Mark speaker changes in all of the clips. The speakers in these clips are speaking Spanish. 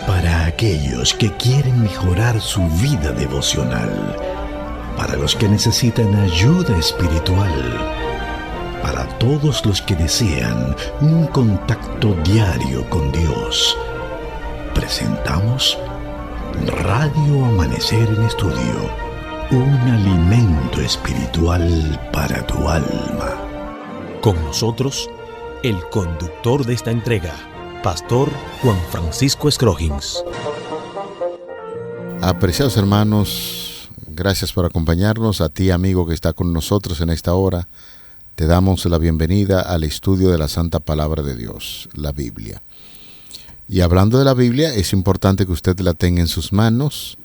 Speaker 1: Para aquellos que quieren mejorar su vida devocional, para los que necesitan ayuda espiritual, para todos los que desean un contacto diario con Dios, presentamos Radio Amanecer en Estudio, un alimento espiritual para tu alma.
Speaker 2: Con nosotros, el conductor de esta entrega, Pastor Juan Francisco Scroggins.
Speaker 3: Apreciados hermanos, gracias por acompañarnos. A ti, amigo que está con nosotros en esta hora, te damos la bienvenida al estudio de la Santa Palabra de Dios, la Biblia. Y hablando de la Biblia, es importante que usted la tenga en sus manos.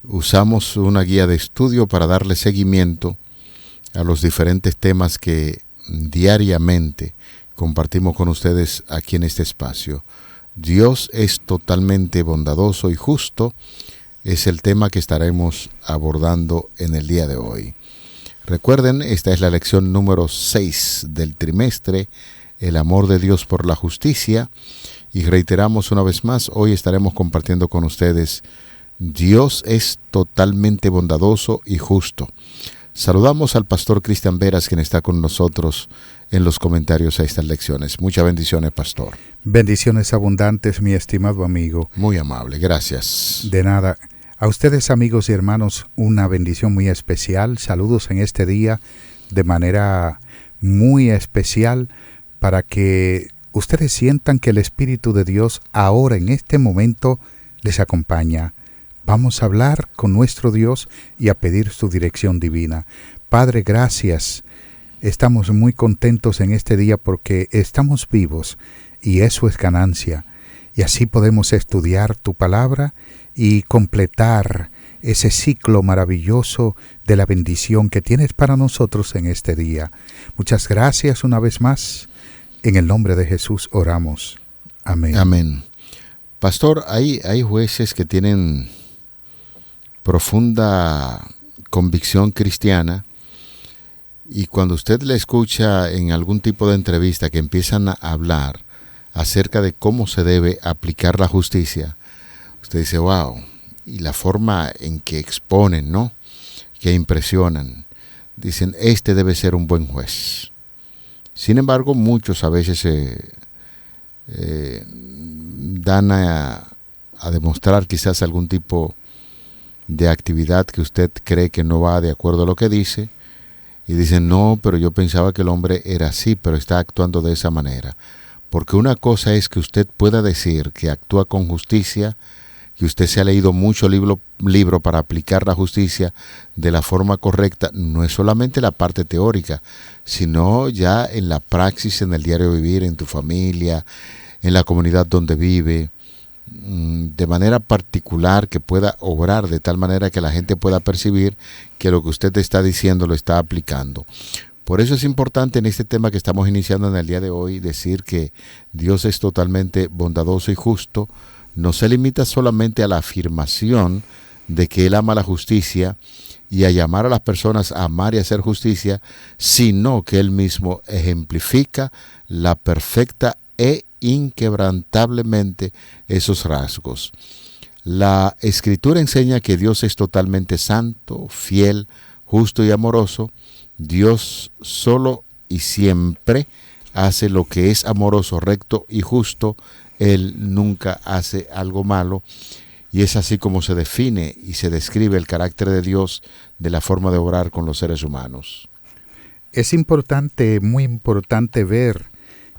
Speaker 3: Usamos una guía de estudio para darle seguimiento a los diferentes temas que diariamente compartimos con ustedes aquí en este espacio. Dios es totalmente bondadoso y justo, es el tema que estaremos abordando en el día de hoy. Recuerden, esta es la lección número 6 del trimestre, el amor de Dios por la justicia, y reiteramos una vez más, hoy estaremos compartiendo con ustedes, Dios es totalmente bondadoso y justo. Saludamos al pastor Cristian Veras, quien está con nosotros en los comentarios a estas lecciones. Muchas bendiciones, pastor.
Speaker 4: Bendiciones abundantes, mi estimado amigo.
Speaker 3: Muy amable, gracias.
Speaker 4: De nada. A ustedes, amigos y hermanos, una bendición muy especial. Saludos en este día de manera muy especial para que ustedes sientan que el Espíritu de Dios ahora en este momento les acompaña. Vamos a hablar con nuestro Dios y a pedir su dirección divina. Padre, gracias. Estamos muy contentos en este día porque estamos vivos y eso es ganancia. Y así podemos estudiar tu palabra y completar ese ciclo maravilloso de la bendición que tienes para nosotros en este día. Muchas gracias una vez más. En el nombre de Jesús oramos. Amén.
Speaker 3: Amén. Pastor, hay jueces que tienen profunda convicción cristiana y cuando usted le escucha en algún tipo de entrevista que empiezan a hablar acerca de cómo se debe aplicar la justicia, usted dice, wow, y la forma en que exponen, ¿no? Que impresionan. Dicen, este debe ser un buen juez. Sin embargo, muchos a veces dan a demostrar quizás algún tipo de actividad que usted cree que no va de acuerdo a lo que dice, y dicen, no, pero yo pensaba que el hombre era así, pero está actuando de esa manera. Porque una cosa es que usted pueda decir que actúa con justicia, que usted se ha leído mucho libro para aplicar la justicia de la forma correcta, no es solamente la parte teórica, sino ya en la praxis, en el diario vivir, en tu familia, en la comunidad donde vive, de manera particular, que pueda obrar de tal manera que la gente pueda percibir que lo que usted está diciendo lo está aplicando. Por eso es importante en este tema que estamos iniciando en el día de hoy decir que Dios es totalmente bondadoso y justo. No se limita solamente a la afirmación de que Él ama la justicia y a llamar a las personas a amar y a hacer justicia, sino que Él mismo ejemplifica la perfecta e inquebrantablemente esos rasgos. La Escritura enseña que Dios es totalmente santo, fiel, justo y amoroso. Dios solo y siempre hace lo que es amoroso, recto y justo. Él nunca hace algo malo. Y es así como se define y se describe el carácter de Dios de la forma de obrar con los seres humanos.
Speaker 4: Es importante, muy importante ver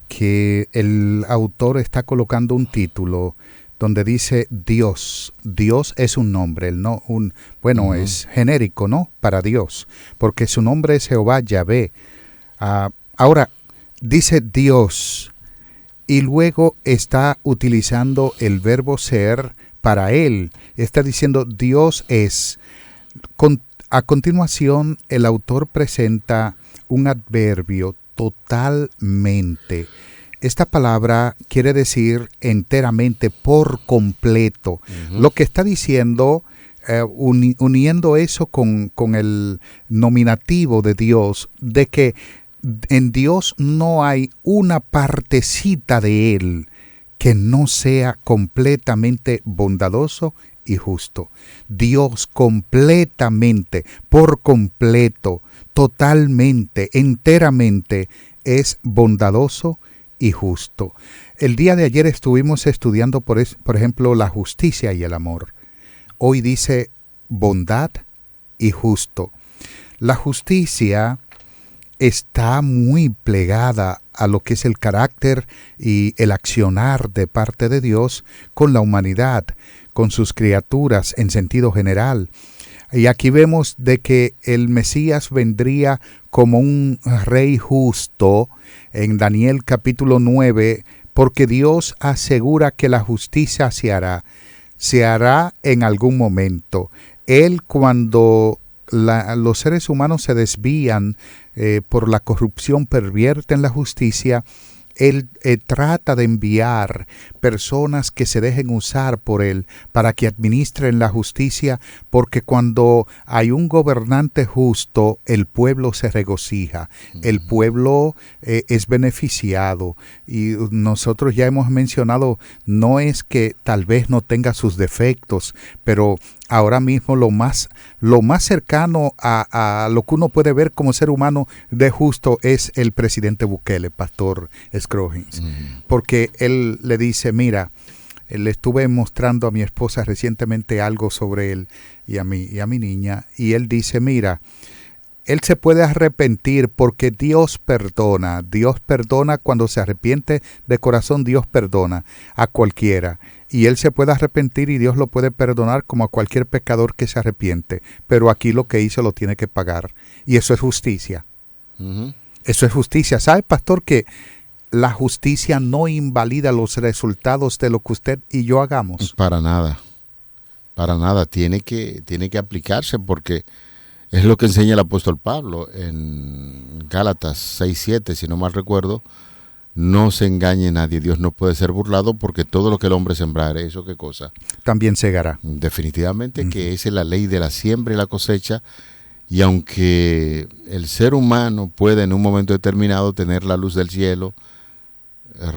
Speaker 4: que el autor está colocando un título donde dice Dios. Dios es un nombre, es genérico, ¿no? Para Dios, porque su nombre es Jehová Yahvé. Ahora, dice Dios, y luego está utilizando el verbo ser para él. Está diciendo Dios es. A continuación, el autor presenta un adverbio totalmente. Esta palabra quiere decir enteramente, por completo. Lo que está diciendo, uniendo eso con el nominativo de Dios, de que en Dios no hay una partecita de Él que no sea completamente bondadoso y justo. Dios completamente, por completo, totalmente, enteramente es bondadoso y justo. El día de ayer estuvimos estudiando, por ejemplo, la justicia y el amor. Hoy dice bondad y justo. La justicia está muy plegada a lo que es el carácter y el accionar de parte de Dios con la humanidad, con sus criaturas en sentido general. Y aquí vemos de que el Mesías vendría como un rey justo en Daniel capítulo 9, porque Dios asegura que la justicia se hará en algún momento. Él, cuando los seres humanos se desvían por la corrupción, pervierten la justicia, Él trata de enviar personas que se dejen usar por Él para que administren la justicia, porque cuando hay un gobernante justo, el pueblo se regocija, el pueblo es beneficiado. Y nosotros ya hemos mencionado, no es que tal vez no tenga sus defectos, pero ahora mismo lo más cercano a lo que uno puede ver como ser humano de justo es el presidente Bukele, Pastor Scroggins. Porque él le dice, mira, le estuve mostrando a mi esposa recientemente algo sobre él y a mi niña, y él dice, mira, él se puede arrepentir porque Dios perdona cuando se arrepiente de corazón. Dios perdona a cualquiera. Y él se puede arrepentir y Dios lo puede perdonar como a cualquier pecador que se arrepiente. Pero aquí lo que hizo lo tiene que pagar. Y eso es justicia. Eso es justicia. ¿Sabe, pastor, que la justicia no invalida los resultados de lo que usted y yo hagamos?
Speaker 3: Para nada. Para nada. Tiene que aplicarse, porque es lo que enseña el apóstol Pablo en Gálatas 6:7, si no mal recuerdo. No se engañe nadie, Dios no puede ser burlado, porque todo lo que el hombre sembrare, ¿eso qué cosa?
Speaker 4: También segará.
Speaker 3: Definitivamente que esa es la ley de la siembra y la cosecha, y aunque el ser humano puede en un momento determinado tener la luz del cielo,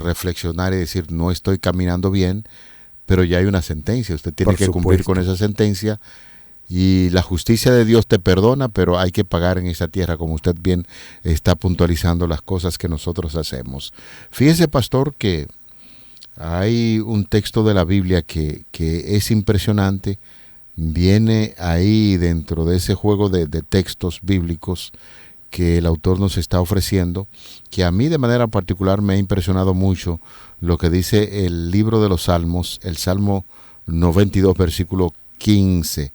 Speaker 3: reflexionar y decir, no estoy caminando bien, pero ya hay una sentencia, usted tiene que cumplir con esa sentencia. Y la justicia de Dios te perdona, pero hay que pagar en esa tierra, como usted bien está puntualizando las cosas que nosotros hacemos. Fíjese, pastor, que hay un texto de la Biblia que es impresionante. Viene ahí dentro de ese juego de textos bíblicos que el autor nos está ofreciendo, que a mí de manera particular me ha impresionado mucho lo que dice el libro de los Salmos, el Salmo 92, versículo 15.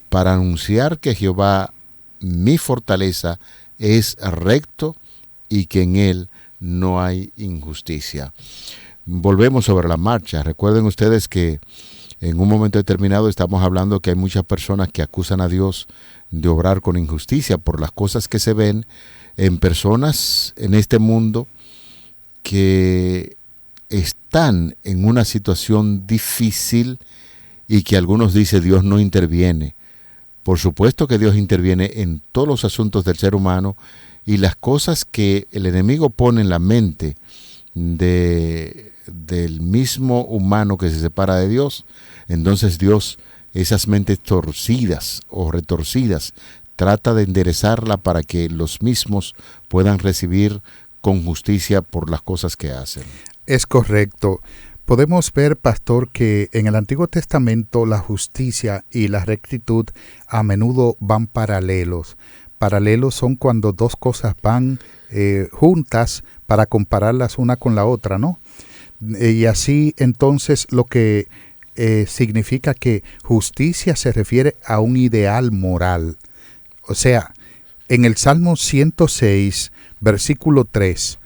Speaker 3: Para anunciar que Jehová, mi fortaleza, es recto y que en él no hay injusticia. Volvemos sobre la marcha. Recuerden ustedes que en un momento determinado estamos hablando que hay muchas personas que acusan a Dios de obrar con injusticia por las cosas que se ven en personas en este mundo que están en una situación difícil y que algunos dicen Dios no interviene. Por supuesto que Dios interviene en todos los asuntos del ser humano, y las cosas que el enemigo pone en la mente del mismo humano que se separa de Dios, entonces Dios, esas mentes torcidas o retorcidas, trata de enderezarla para que los mismos puedan recibir con justicia por las cosas que hacen.
Speaker 4: Es correcto. Podemos ver, pastor, que en el Antiguo Testamento la justicia y la rectitud a menudo van paralelos. Paralelos son cuando dos cosas van juntas para compararlas una con la otra, ¿no? Y así entonces lo que significa que justicia se refiere a un ideal moral. O sea, en el Salmo 106, versículo 3,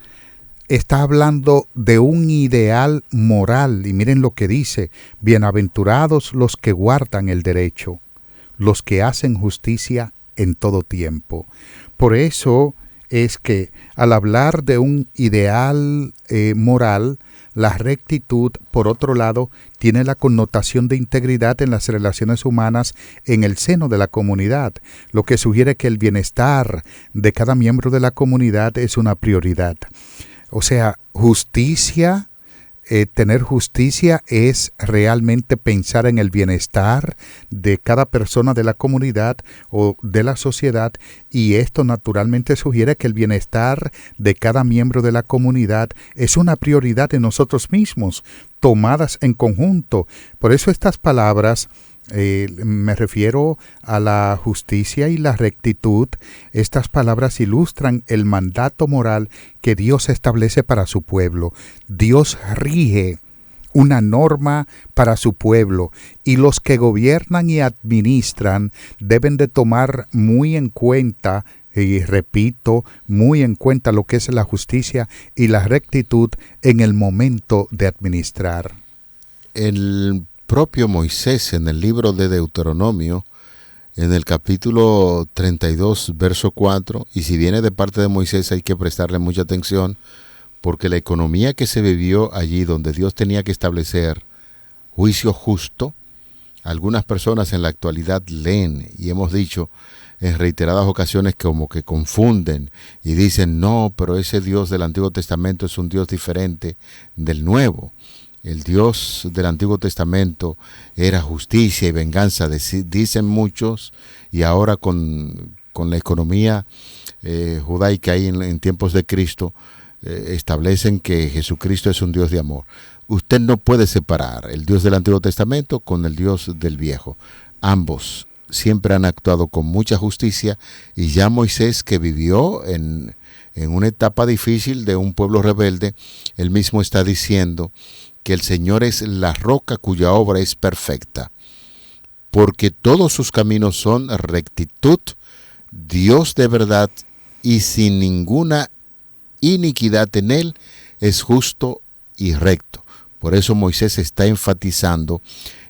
Speaker 4: está hablando de un ideal moral, y miren lo que dice: bienaventurados los que guardan el derecho, los que hacen justicia en todo tiempo. Por eso es que al hablar de un ideal moral, la rectitud, por otro lado, tiene la connotación de integridad en las relaciones humanas en el seno de la comunidad, lo que sugiere que el bienestar de cada miembro de la comunidad es una prioridad. O sea, justicia Tener justicia es realmente pensar en el bienestar de cada persona de la comunidad o de la sociedad, y esto naturalmente sugiere que el bienestar de cada miembro de la comunidad es una prioridad de nosotros mismos, tomadas en conjunto. Por eso estas palabras, me refiero a la justicia y la rectitud, estas palabras ilustran el mandato moral que Dios establece para su pueblo. Dios rige una norma para su pueblo, y los que gobiernan y administran deben de tomar muy en cuenta, y repito, muy en cuenta lo que es la justicia y la rectitud en el momento de administrar.
Speaker 3: El propio Moisés, en el libro de Deuteronomio, en el capítulo 32, verso 4, y si viene de parte de Moisés hay que prestarle mucha atención, porque la economía que se vivió allí, donde Dios tenía que establecer juicio justo, algunas personas en la actualidad leen, y hemos dicho en reiteradas ocasiones, como que confunden y dicen, no, pero ese Dios del Antiguo Testamento es un Dios diferente del Nuevo. El Dios del Antiguo Testamento era justicia y venganza, dicen muchos, y ahora con la economía judaica ahí en tiempos de Cristo, establecen que Jesucristo es un Dios de amor. Usted no puede separar el Dios del Antiguo Testamento con el Dios del Viejo. Ambos siempre han actuado con mucha justicia, y ya Moisés, que vivió en una etapa difícil de un pueblo rebelde, él mismo está diciendo que el Señor es la roca cuya obra es perfecta, porque todos sus caminos son rectitud, Dios de verdad, y sin ninguna iniquidad en él, es justo y recto. Por eso Moisés está enfatizando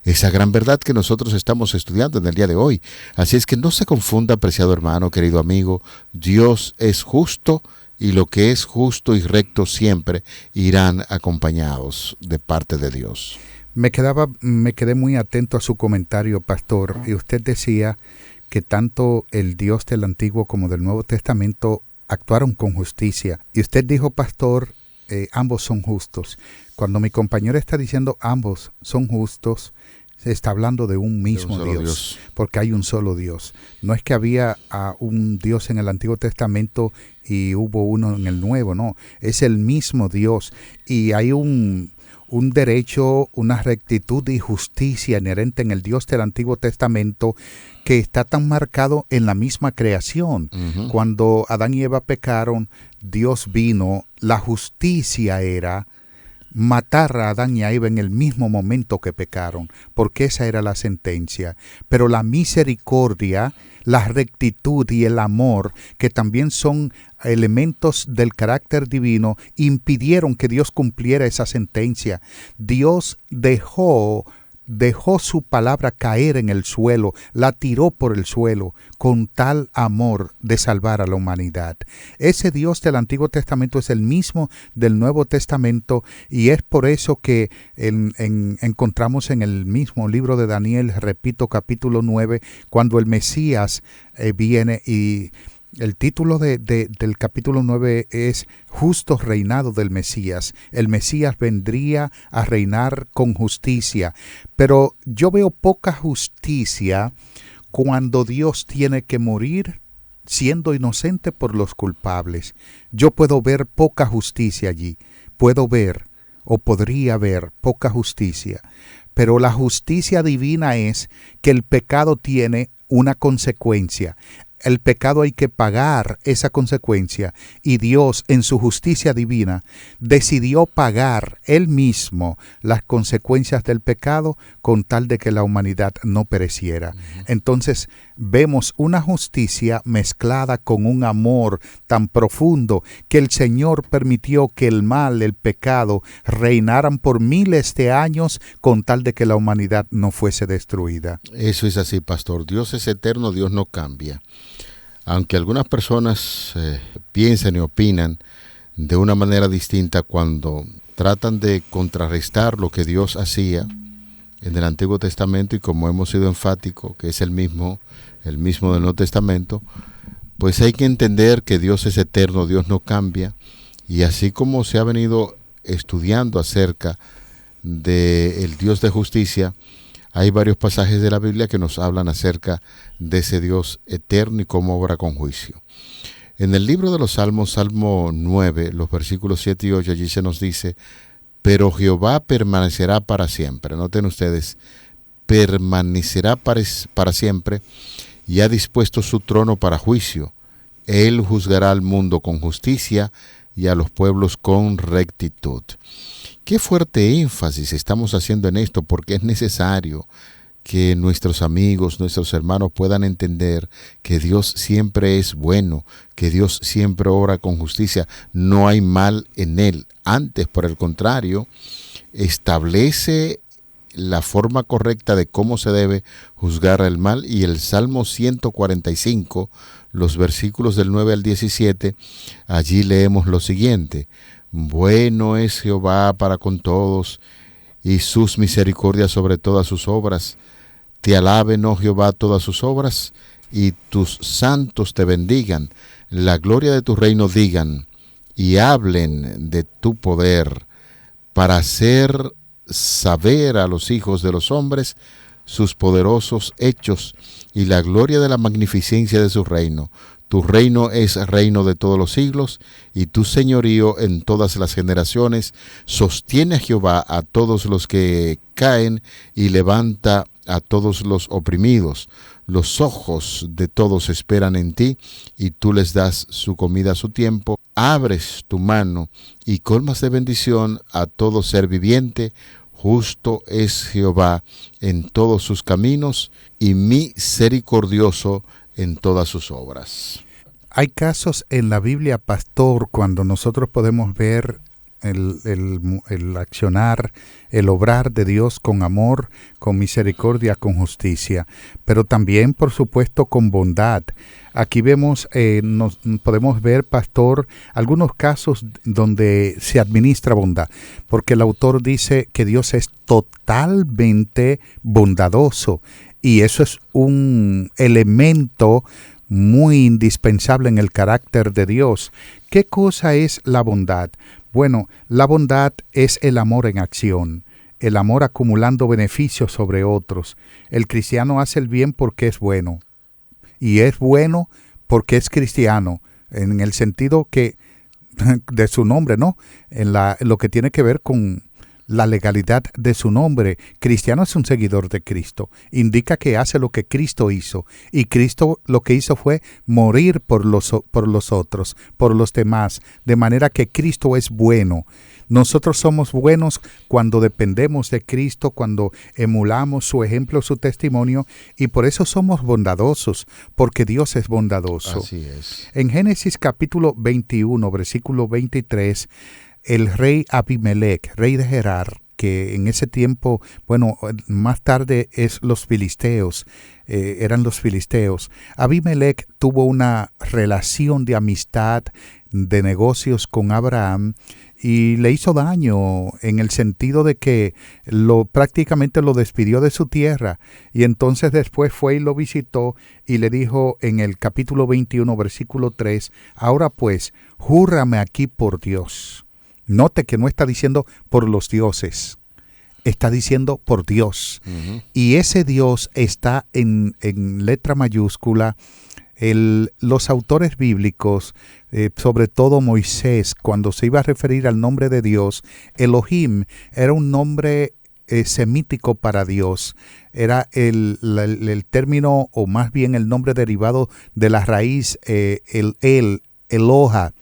Speaker 3: esa gran verdad que nosotros estamos estudiando en el día de hoy. Así es que no se confunda, apreciado hermano, querido amigo, Dios es justo, y lo que es justo y recto siempre irán acompañados de parte de Dios.
Speaker 4: Me quedé muy atento a su comentario, pastor, y usted decía que tanto el Dios del Antiguo como del Nuevo Testamento actuaron con justicia. Y usted dijo, pastor, ambos son justos. Cuando mi compañero está diciendo ambos son justos, se está hablando de un mismo Dios, porque hay un solo Dios. No es que había un Dios en el Antiguo Testamento y hubo uno en el Nuevo, no. Es el mismo Dios, y hay un derecho, una rectitud y justicia inherente en el Dios del Antiguo Testamento que está tan marcado en la misma creación. Uh-huh. Cuando Adán y Eva pecaron, Dios vino, la justicia era matar a Adán y a Eva en el mismo momento que pecaron, porque esa era la sentencia. Pero la misericordia, la rectitud y el amor, que también son elementos del carácter divino, impidieron que Dios cumpliera esa sentencia. Dios dejó su palabra caer en el suelo, la tiró por el suelo, con tal amor de salvar a la humanidad. Ese Dios del Antiguo Testamento es el mismo del Nuevo Testamento, y es por eso que encontramos en el mismo libro de Daniel, repito, capítulo 9, cuando el Mesías viene, y el título del capítulo 9 es Justo Reinado del Mesías. El Mesías vendría a reinar con justicia. Pero yo veo poca justicia cuando Dios tiene que morir siendo inocente por los culpables. Yo puedo ver poca justicia allí. Puedo ver, o podría ver, poca justicia. Pero la justicia divina es que el pecado tiene una consecuencia. El pecado hay que pagar esa consecuencia, y Dios en su justicia divina decidió pagar Él mismo las consecuencias del pecado con tal de que la humanidad no pereciera. Uh-huh. Entonces vemos una justicia mezclada con un amor tan profundo que el Señor permitió que el mal, el pecado, reinaran por miles de años con tal de que la humanidad no fuese destruida.
Speaker 3: Eso es así, pastor. Dios es eterno, Dios no cambia. Aunque algunas personas piensan y opinan de una manera distinta cuando tratan de contrarrestar lo que Dios hacía en el Antiguo Testamento, y como hemos sido enfáticos, que es el mismo del Nuevo Testamento, pues hay que entender que Dios es eterno, Dios no cambia, y así como se ha venido estudiando acerca del Dios de justicia, hay varios pasajes de la Biblia que nos hablan acerca de ese Dios eterno y cómo obra con juicio. En el libro de los Salmos, Salmo 9, los versículos 7 y 8, allí se nos dice: pero Jehová permanecerá para siempre. Noten ustedes, permanecerá para siempre, y ha dispuesto su trono para juicio. Él juzgará al mundo con justicia y a los pueblos con rectitud. Qué fuerte énfasis estamos haciendo en esto, porque es necesario que nuestros amigos, nuestros hermanos puedan entender que Dios siempre es bueno, que Dios siempre obra con justicia, no hay mal en Él. Antes, por el contrario, establece la forma correcta de cómo se debe juzgar el mal, y el Salmo 145, los versículos del 9 al 17, allí leemos lo siguiente: bueno es Jehová para con todos, y sus misericordias sobre todas sus obras. Te alaben, oh Jehová, todas sus obras, y tus santos te bendigan. La gloria de tu reino digan, y hablen de tu poder, para hacer saber a los hijos de los hombres sus poderosos hechos y la gloria de la magnificencia de su reino. Tu reino es reino de todos los siglos, y tu señorío en todas las generaciones. Sostiene a Jehová a todos los que caen, y levanta a todos los oprimidos. Los ojos de todos esperan en ti, y tú les das su comida a su tiempo. Abres tu mano y colmas de bendición a todo ser viviente. Justo es Jehová en todos sus caminos, y misericordioso en todas sus obras.
Speaker 4: Hay casos en la Biblia, pastor, cuando nosotros podemos ver el accionar, el obrar de Dios con amor, con misericordia, con justicia, pero también, por supuesto, con bondad. Aquí podemos ver, pastor, algunos casos donde se administra bondad, porque el autor dice que Dios es totalmente bondadoso, y eso es un elemento muy indispensable en el carácter de Dios. ¿Qué cosa es la bondad? Bueno, la bondad es el amor en acción, el amor acumulando beneficios sobre otros. El cristiano hace el bien porque es bueno, y es bueno porque es cristiano, en el sentido que de su nombre, ¿no? En lo que tiene que ver con la legalidad de su nombre. Cristiano es un seguidor de Cristo. Indica que hace lo que Cristo hizo. Y Cristo lo que hizo fue morir por los otros, por los demás. De manera que Cristo es bueno. Nosotros somos buenos cuando dependemos de Cristo, cuando emulamos su ejemplo, su testimonio, y por eso somos bondadosos, porque Dios es bondadoso.
Speaker 3: Así es.
Speaker 4: En Génesis capítulo 21, versículo 23, el rey Abimelech, rey de Gerar, que en ese tiempo, más tarde eran los filisteos. Abimelech tuvo una relación de amistad, de negocios con Abraham, y le hizo daño en el sentido de que prácticamente lo despidió de su tierra, y entonces después fue y lo visitó y le dijo en el capítulo 21, versículo 3, ahora pues, júrame aquí por Dios. Note que no está diciendo por los dioses, está diciendo por Dios. Uh-huh. Y ese Dios está en letra mayúscula. Los autores bíblicos, sobre todo Moisés, cuando se iba a referir al nombre de Dios, Elohim era un nombre semítico para Dios. Era el término, o más bien el nombre derivado de la raíz Eloha.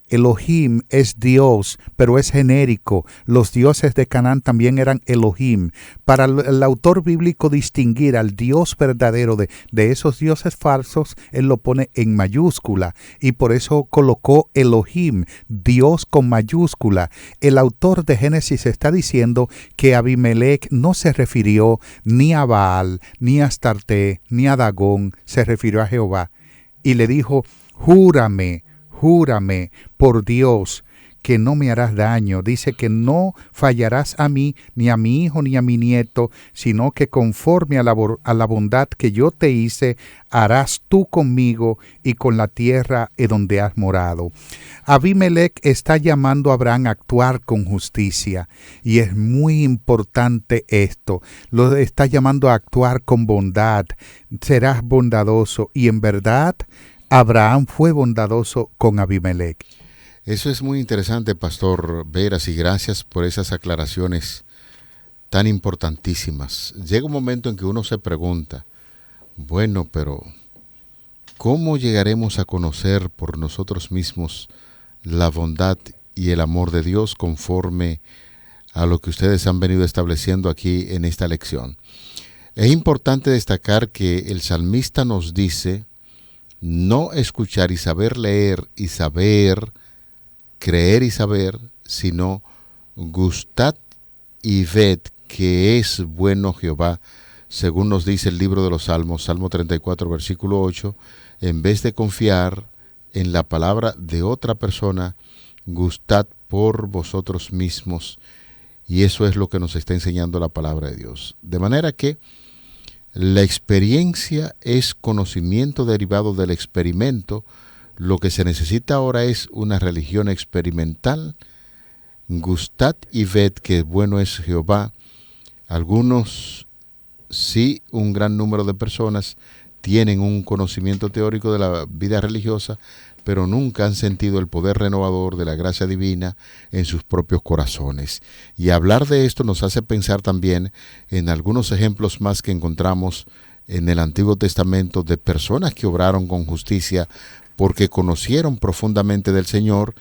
Speaker 4: Elohim es Dios, pero es genérico. Los dioses de Canaán también eran Elohim. Para el autor bíblico distinguir al Dios verdadero de esos dioses falsos, él lo pone en mayúscula, y por eso colocó Elohim, Dios con mayúscula. El autor de Génesis está diciendo que Abimelech no se refirió ni a Baal, ni a Astarte, ni a Dagón, se refirió a Jehová. Y le dijo, júrame por Dios, que no me harás daño. Dice que no fallarás a mí, ni a mi hijo, ni a mi nieto, sino que conforme a la bondad que yo te hice, harás tú conmigo y con la tierra en donde has morado. Abimelech está llamando a Abraham a actuar con justicia, y es muy importante esto. Lo está llamando a actuar con bondad. Serás bondadoso, y en verdad Abraham fue bondadoso con Abimelech.
Speaker 3: Eso es muy interesante, Pastor Veras, y gracias por esas aclaraciones tan importantísimas. Llega un momento en que uno se pregunta, bueno, pero ¿cómo llegaremos a conocer por nosotros mismos la bondad y el amor de Dios conforme a lo que ustedes han venido estableciendo aquí en esta lección? Es importante destacar que el salmista nos dice no escuchar y saber leer y saber creer y saber, sino gustad y ved que es bueno Jehová, según nos dice el libro de los Salmos, Salmo 34, versículo 8, en vez de confiar en la palabra de otra persona, gustad por vosotros mismos. Y eso es lo que nos está enseñando la palabra de Dios. De manera que la experiencia es conocimiento derivado del experimento. Lo que se necesita ahora es una religión experimental. Gustad y ved que bueno es Jehová. Algunos, sí, un gran número de personas tienen un conocimiento teórico de la vida religiosa, pero nunca han sentido el poder renovador de la gracia divina en sus propios corazones. Y hablar de esto nos hace pensar también en algunos ejemplos más que encontramos en el Antiguo Testamento de personas que obraron con justicia porque conocieron profundamente del Señor,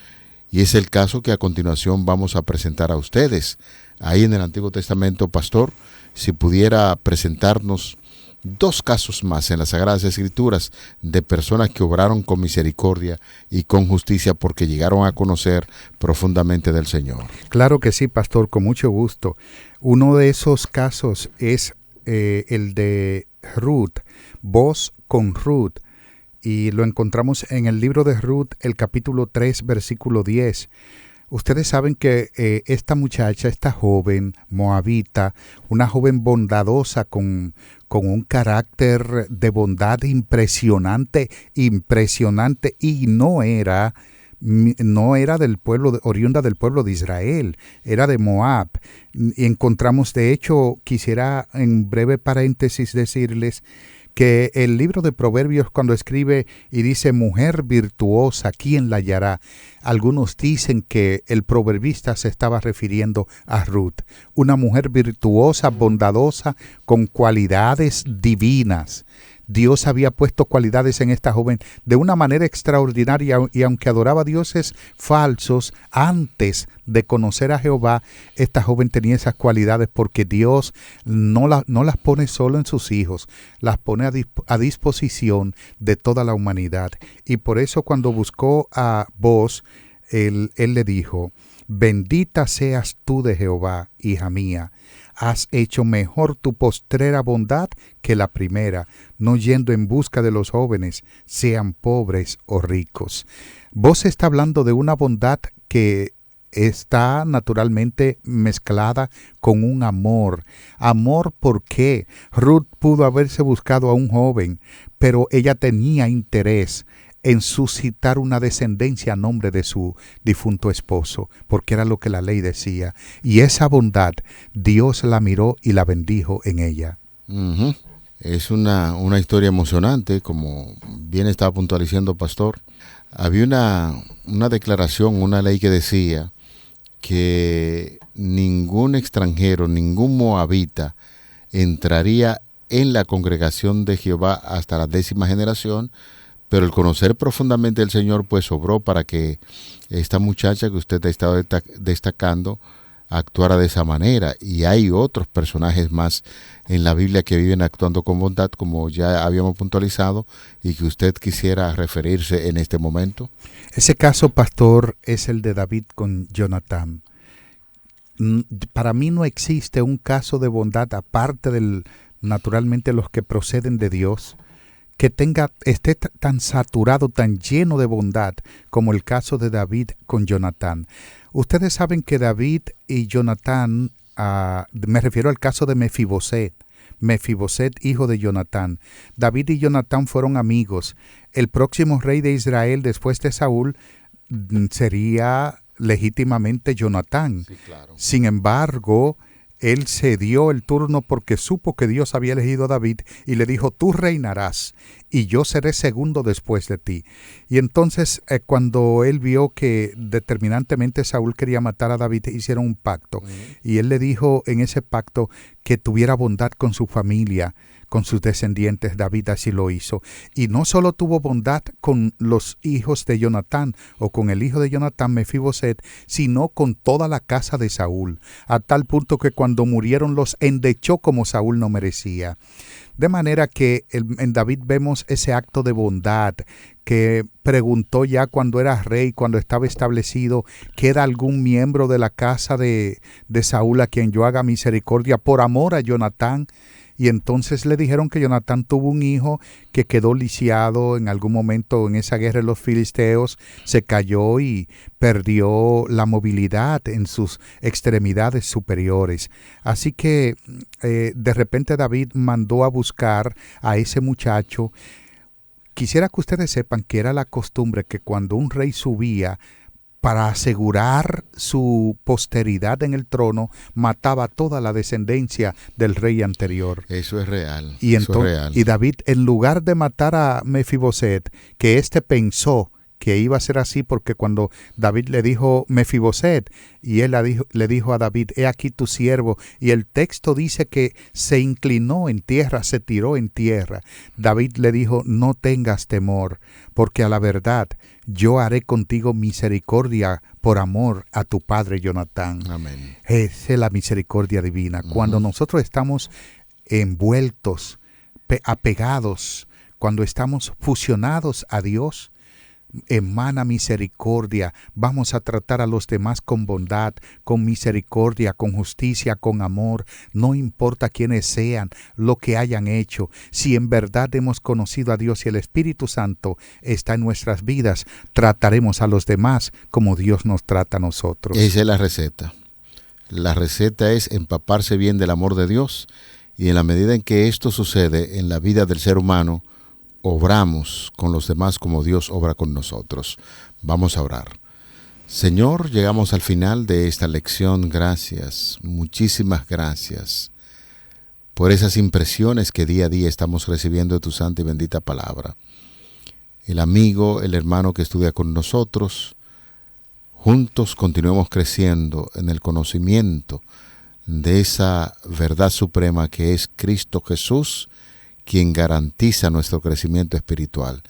Speaker 3: y es el caso que a continuación vamos a presentar a ustedes. Ahí en el Antiguo Testamento, Pastor, si pudiera presentarnos 2 casos más en las Sagradas Escrituras de personas que obraron con misericordia y con justicia porque llegaron a conocer profundamente del Señor.
Speaker 4: Claro que sí, pastor, con mucho gusto. Uno de esos casos es el de Ruth, Boaz con Ruth, y lo encontramos en el libro de Ruth, el capítulo 3, versículo 10. Ustedes saben que esta muchacha, esta joven moabita, una joven bondadosa con un carácter de bondad impresionante, y no era del pueblo, oriunda del pueblo de Israel, era de Moab. Y encontramos, de hecho, quisiera en breve paréntesis decirles que el libro de Proverbios, cuando escribe y dice mujer virtuosa, ¿quién la hallará? Algunos dicen que el proverbista se estaba refiriendo a Ruth, una mujer virtuosa, bondadosa, con cualidades divinas. Dios había puesto cualidades en esta joven de una manera extraordinaria, y aunque adoraba dioses falsos antes de conocer a Jehová, esta joven tenía esas cualidades porque Dios no las pone solo en sus hijos, las pone a disposición de toda la humanidad. Y por eso cuando buscó a Boaz, él le dijo: bendita seas tú de Jehová, hija mía. Has hecho mejor tu postrera bondad que la primera, no yendo en busca de los jóvenes, sean pobres o ricos. Vos está hablando de una bondad que está naturalmente mezclada con un amor. Amor, ¿por qué? Ruth pudo haberse buscado a un joven, pero ella tenía interés en suscitar una descendencia a nombre de su difunto esposo, porque era lo que la ley decía. Y esa bondad, Dios la miró y la bendijo en ella.
Speaker 3: Uh-huh. Es una historia emocionante, como bien estaba puntualizando, Pastor. Había una declaración, una ley que decía que ningún extranjero, ningún moabita entraría en la congregación de Jehová hasta la 10ª generación, pero el conocer profundamente al Señor pues obró para que esta muchacha que usted ha estado destacando actuara de esa manera. Y hay otros personajes más en la Biblia que viven actuando con bondad, como ya habíamos puntualizado, y que usted quisiera referirse en este momento.
Speaker 4: Ese caso, pastor, es el de David con Jonatán. Para mí no existe un caso de bondad, aparte naturalmente los que proceden de Dios, que esté tan saturado, tan lleno de bondad, como el caso de David con Jonatán. Ustedes saben que David y Jonatán, me refiero al caso de Mefiboset, hijo de Jonatán. David y Jonatán fueron amigos. El próximo rey de Israel después de Saúl sería legítimamente Jonatán.
Speaker 3: Sí, claro.
Speaker 4: Sin embargo, él cedió el turno porque supo que Dios había elegido a David y le dijo: tú reinarás y yo seré segundo después de ti. Y entonces cuando él vio que determinantemente Saúl quería matar a David, hicieron un pacto. Y él le dijo en ese pacto que tuviera bondad con su familia, con sus descendientes. David así lo hizo. Y no solo tuvo bondad con los hijos de Jonatán o con el hijo de Jonatán, Mefiboset, sino con toda la casa de Saúl, a tal punto que cuando murieron los endechó como Saúl no merecía. De manera que en David vemos ese acto de bondad, que preguntó ya cuando era rey, cuando estaba establecido: ¿queda algún miembro de la casa de Saúl a quien yo haga misericordia por amor a Jonatán? Y entonces le dijeron que Jonatán tuvo un hijo que quedó lisiado en algún momento en esa guerra de los filisteos, se cayó y perdió la movilidad en sus extremidades superiores. Así que de repente David mandó a buscar a ese muchacho. Quisiera que ustedes sepan que era la costumbre que cuando un rey subía, para asegurar su posteridad en el trono, mataba toda la descendencia del rey anterior.
Speaker 3: Eso es real.
Speaker 4: Y David, en lugar de matar a Mefiboset, que éste pensó que iba a ser así, porque cuando David le dijo Mefiboset, y él le dijo a David: he aquí tu siervo, y el texto dice que se inclinó en tierra, se tiró en tierra. David le dijo: no tengas temor, porque a la verdad yo haré contigo misericordia por amor a tu padre Jonatán.
Speaker 3: Amén.
Speaker 4: Esa es la misericordia divina. Cuando nosotros estamos envueltos, apegados, cuando estamos fusionados a Dios, emana misericordia. Vamos a tratar a los demás con bondad, con misericordia, con justicia, con amor. No importa quiénes sean, lo que hayan hecho. Si en verdad hemos conocido a Dios y el Espíritu Santo está en nuestras vidas, trataremos a los demás como Dios nos trata a nosotros.
Speaker 3: Esa es la receta. La receta es empaparse bien del amor de Dios, y en la medida en que esto sucede en la vida del ser humano, obramos con los demás como Dios obra con nosotros. Vamos a orar. Señor, llegamos al final de esta lección. Gracias, muchísimas gracias por esas impresiones que día a día estamos recibiendo de tu santa y bendita palabra. El amigo, el hermano que estudia con nosotros, juntos continuemos creciendo en el conocimiento de esa verdad suprema que es Cristo Jesús, quien garantiza nuestro crecimiento espiritual.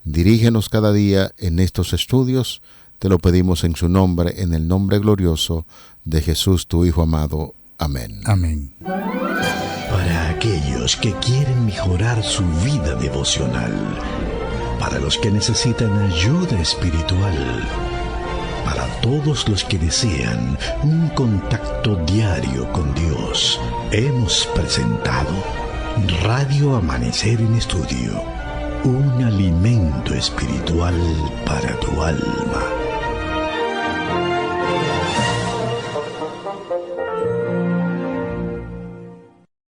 Speaker 3: Dirígenos cada día en estos estudios, te lo pedimos en su nombre, en el nombre glorioso de Jesús, tu Hijo amado. Amén.
Speaker 4: Amén.
Speaker 1: Para aquellos que quieren mejorar su vida devocional, para los que necesitan ayuda espiritual, para todos los que desean un contacto diario con Dios, hemos presentado Radio Amanecer en Estudio, un alimento espiritual para tu alma.